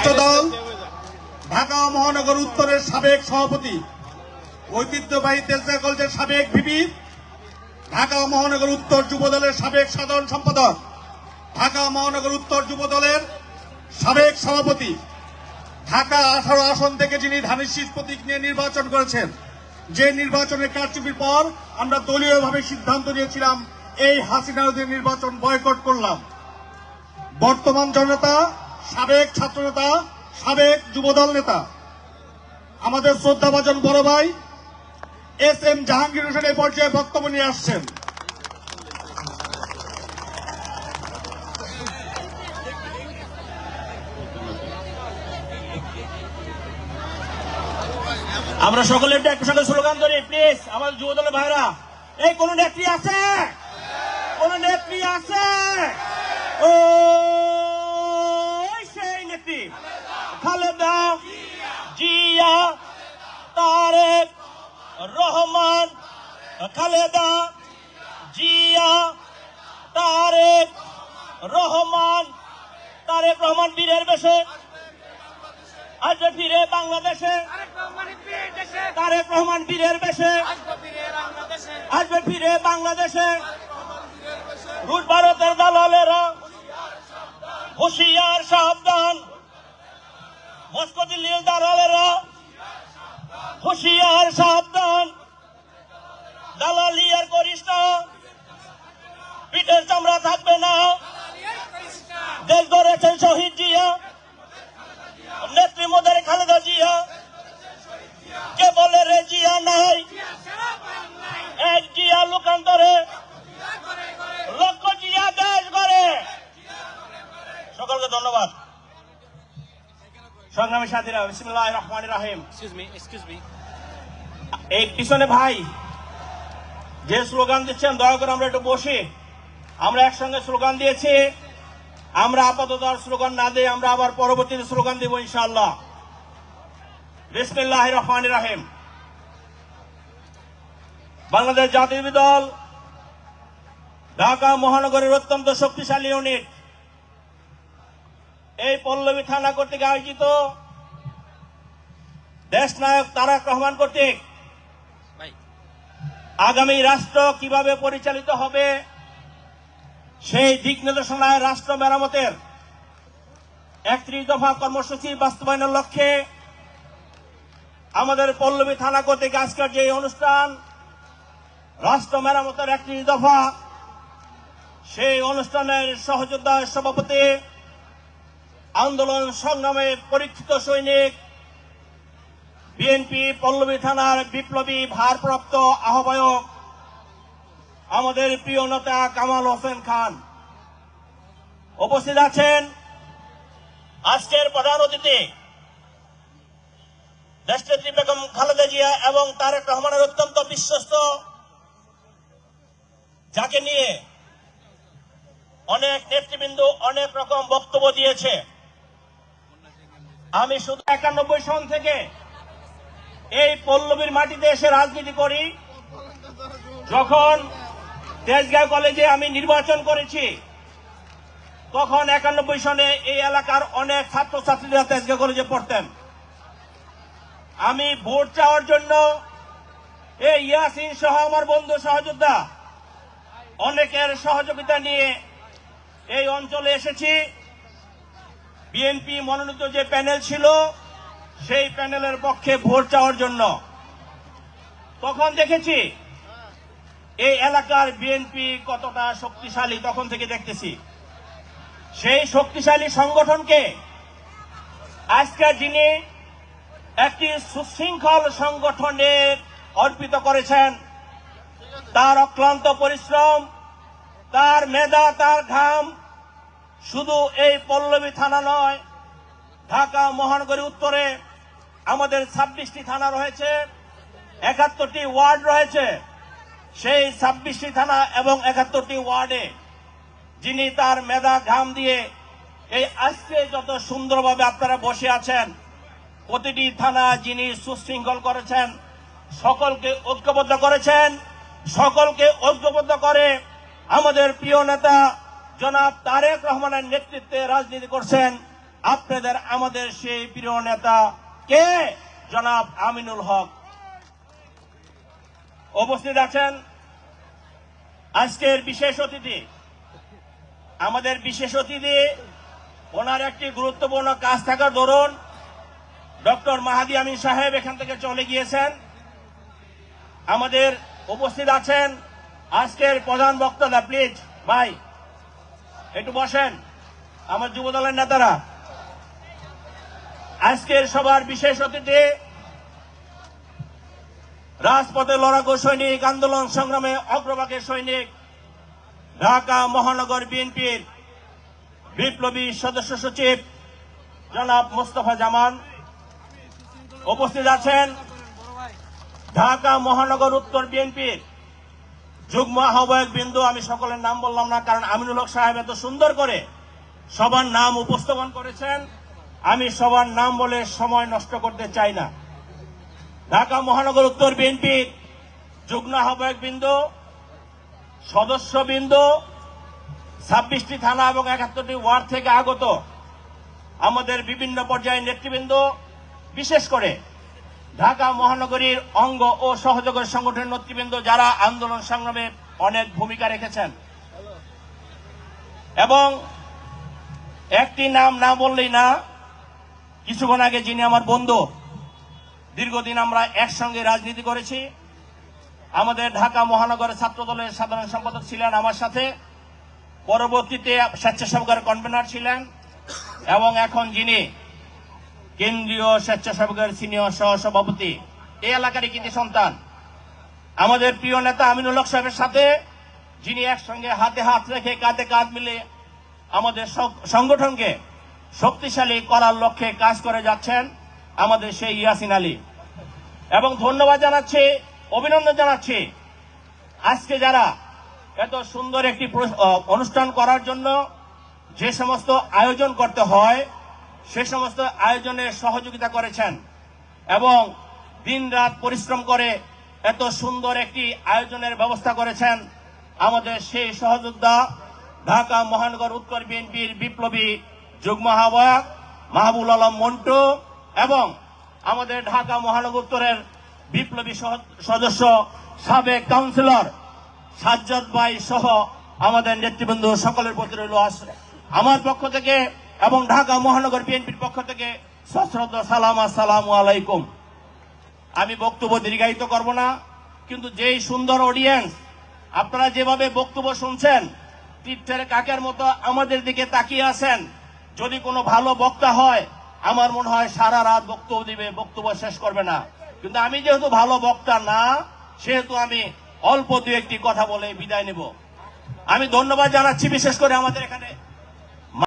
ছাত্রদল ঢাকা মহানগর উত্তরের সাবেক সভাপতি, ঐতিহ্যবাহী তেজগাঁ কলেজের সাবেক ভিপি, ঢাকা মহানগর উত্তর যুবদলের সাবেক সাধারণ সম্পাদক, ঢাকা মহানগর উত্তর যুবদলের সাবেক সভাপতি, ঢাকা 18 আসন থেকে যিনি ধানের শীষ প্রতীক নিয়ে নির্বাচন করেছেন, যে নির্বাচনের কারচুপির পর আমরা দলীয়ভাবে সিদ্ধান্ত নিয়েছিলাম এই হাসিনার নির্বাচন বয়কট করলাম। বর্তমান জননেতা, সাবেক ছাত্রনেতা, সাবেক যুবদল নেতা, আমাদের শ্রদ্ধাভাজন বড় ভাই এস.এম. জাহাঙ্গীর হোসেন এই পর্যায়ে বক্তব্য নিয়ে আসছেন। আমরা সকলে একটু সঙ্গে স্লোগান ধরি, প্লিজ। আমাদের যুবদলের ভাইরা, এই কোন নেত্রী আছে? কোন নেত্রী আছে? ও সেই নেত্রী খালেদা জিয়া, তারেক রহমান। খালেদা জিয়া, তারেক রহমান। তারেক রহমান বীরের বেশে আসবে ফিরে বাংলাদেশে। তারেক রহমান বীরের বেশে আসবে ফিরে বাংলাদেশে। রুশ ভারতের দালালেরা হুঁশিয়ার সাবধান। মস্কো দিল্লির দালালেরা হুঁশিয়ার সাবধান। দালালি আর করিস না, পিঠের চামড়া থাকবে না। দেশ গড়েছেন শহীদ জিয়া, নেত্রী মোদের খালেদা জিয়া। কে বলে রে জিয়া নাই? এক জিয়া লোকান্তরে লক্ষ জিয়া দেশ গড়ে। সকলকে ধন্যবাদ। সংগ্রামী সাথীরা, বিসমিল্লাহির রহমানির রহিম। এক্সকিউজ মি, এই পিছনে ভাই যে স্লোগান দিচ্ছেন, দয়া করে আমরা একটু বসি। আমরা একসঙ্গে স্লোগান দিয়েছি, আমরা আপাতত আর স্লোগান না দিয়ে আমরা আবার পরবর্তীতে স্লোগান দিব ইনশাআল্লাহ। বিসমিল্লাহির রহমানির রহিম। বাংলাদেশ জাতীয় দল ঢাকা মহানগরের অত্যন্ত শক্তিশালী ইউনিট এই পল্লবী থানা কর্তৃক আয়োজিত দেশনায়ক তারেক রহমান কর্তৃক আগামী রাষ্ট্র কিভাবে পরিচালিত হবে সেই দিক নির্দেশনায় রাষ্ট্র মেরামতের 31 দফা কর্মসূচি বাস্তবায়নের লক্ষ্যে আমাদের পল্লবী থানা কর্তৃক আজকের যে অনুষ্ঠান, রাষ্ট্র মেরামতের 31 দফা, সেই অনুষ্ঠানের সহযোদ্ধা সভাপতি, আন্দোলন সংগ্রামে পরীক্ষিত সৈনিক, বিএনপি পল্লবী থানার বিপ্লবী ভারপ্রাপ্ত আহ্বায়ক আমাদের প্রিয় নেতা কামাল হোসেন খান উপস্থিত আছেন। আজকের প্রধান অতিথি দেশনেত্রী বেগম খালেদা জিয়া এবং তারেক রহমানের অত্যন্ত বিশ্বস্ত, যাকে নিয়ে অনেক নেতৃবৃন্দ অনেক রকম বক্তব্য দিয়েছে। আমি শুধু 91 সন থেকে এই পল্লবীর মাটিতে এসে রাজনীতি করি। যখন তেজগাঁও কলেজে আমি নির্বাচন করেছি, তখন 91 সনে এই এলাকার অনেক ছাত্রছাত্রীরা তেজগাঁও কলেজে পড়তেন। আমি ভোট চাওয়ার জন্য এই ইয়াসিন সহ আমার বন্ধু সহযোদ্ধা অনেকের সহযোগিতা নিয়ে এই অঞ্চলে এসেছি। বিএনপি মনোনীত যে প্যানেল ছিল, সেই প্যানেলের পক্ষে ভোট চাওয়ার জন্য। তখন দেখেছি এই এলাকার বিএনপি কতটা শক্তিশালী, তখন থেকে দেখতেছি। সেই শক্তিশালী সংগঠনকে আজকে যিনি একটি সুশৃঙ্খল সংগঠনে অর্পিত করেছেন, তার অক্লান্ত পরিশ্রম, তার মেধা, তার ঘাম শুধু এই পল্লবী থানা নয়, ঢাকা মহানগরী উত্তরে আমাদের 26টি থানা রয়েছে, 71টি ওয়ার্ড রয়েছে। সেই 26টি থানা এবং 71টি ওয়ার্ডে যিনি তার মেধা ঘাম দিয়ে এই আজকে যত সুন্দরভাবে আপনারা বসে আছেন, প্রতিটি থানা যিনি সুশৃঙ্খল করেছেন, সকলকে ঐক্যবদ্ধ করেছেন, সকলকে ঐক্যবদ্ধ করে আমাদের প্রিয় নেতা জনাব তারেক রহমানের নেতৃত্বে রাজনীতি করছেন। আপনাদের আমাদের সেই প্রিয় নেতা কে? জনাব আমিনুল হক। উপস্থিত আছেন আজকের বিশেষ অতিথি। আমাদের বিশেষ অতিথি ওনার একটি গুরুত্বপূর্ণ কাজ থাকার দরুন ডক্টর মাহাদি আমিন সাহেব এখান থেকে চলে গিয়েছেন। আমাদের উপস্থিত আছেন আজকের প্রধান বক্তা। প্লিজ ভাই একটু বসেন, আমার যুব দলের নেতারা। আজকের সবার বিশেষ অতিথি রাজপথে লড়াকু সৈনিক, আন্দোলন সংগ্রামে অগ্রভাগের সৈনিক, ঢাকা মহানগর বিএনপির বিপ্লবী সদস্য সচিব জনাব মোস্তফা জামান। উপস্থিত আছেন ঢাকা মহানগর উত্তর বিএনপির যুগ্ম আহ্বায়ক বিন্দু। আমি সকলের নাম বললাম না, কারণ আমিনুল হক সাহেব এত সুন্দর করে সবার নাম উপস্থাপন করেছেন, আমি সবার নাম বলে সময় নষ্ট করতে চাই না। ঢাকা মহানগর উত্তর বিএনপির যুগ্ম আহ্বায়ক বিন্দু, সদস্যবৃন্দ, 26টি থানা এবং 71টি ওয়ার্ড থেকে আগত আমাদের বিভিন্ন পর্যায়ের নেতৃবৃন্দ, বিশেষ করে ঢাকা মহানগরীর অঙ্গ ও সহযোগী সংগঠনের নেতৃবৃন্দ, যারা আন্দোলন সংগ্রামে অনেক ভূমিকা রেখেছেন। এবং একটি নাম না বললেই না, কিছুক্ষণ আগে যিনি আমার বন্ধু, দীর্ঘদিন আমরা একসঙ্গে রাজনীতি করেছি, আমাদের ঢাকা মহানগরের ছাত্র দলের সাধারণ সম্পাদক ছিলেন আমার সাথে, পরবর্তীতে স্বেচ্ছাসেবকের কনভেনার ছিলেন, এবং এখন যিনি কেন্দ্রীয় স্বেচ্ছাসেবকের সিনিয়র সহসভাপতি, এই এলাকারই কিন্তু সন্তান, আমাদের প্রিয় নেতা আমিনুল হক সাহেবের সাথে যিনি একসঙ্গে হাতে হাত রেখে কাঁধে কাঁধ মিলে আমাদের সংগঠনকে শক্তিশালী করার লক্ষ্যে কাজ করে যাচ্ছেন, আমাদের সেই ইয়াসিন আলী। এবং ধন্যবাদ জানাচ্ছি, অভিনন্দন জানাচ্ছি আজকে যারা এত সুন্দর একটি অনুষ্ঠান করার জন্য যে সমস্ত আয়োজন করতে হয় সে সমস্ত আয়োজনে সহযোগিতা করেছেন এবং দিনরাত পরিশ্রম করে এত সুন্দর একটি আয়োজনের ব্যবস্থা করেছেন। আমাদের সেই সহযোদ্ধা ঢাকা মহানগর উত্তর বিএনপির বিপ্লবী যুগ্ম আহ্বায়ক মাহবুল আলম মন্টু এবং আমাদের ঢাকা মহানগর উত্তরের বিপ্লবী সদস্য সাবেক কাউন্সিলর সাজ্জাদ ভাই সহ আমাদের নেতৃবৃন্দ, সকলের প্রতি রইল আমার পক্ষ থেকে এবং ঢাকা মহানগর বিএনপির পক্ষ থেকে সশ্রদ্ধ সালাম, আসসালামু আলাইকুম। আমি বক্তব্য দীর্ঘায়িত করব না, কিন্তু যেই সুন্দর অডিয়েন্স, আপনারা যেভাবে বক্তব্য শুনছেন, তীর্থের কাকের মতো আমাদের দিকে তাকিয়ে আছেন। যদি কোনো ভালো বক্তা হয়, আমার মনে হয় সারা রাত বক্তব্য দিবে, বক্তব্য শেষ করবে না। কিন্তু আমি যেহেতু ভালো বক্তা না, সেহেতু আমি অল্প দু একটি কথা বলে বিদায় নেব। আমি ধন্যবাদ জানাচ্ছি বিশেষ করে আমাদের এখানে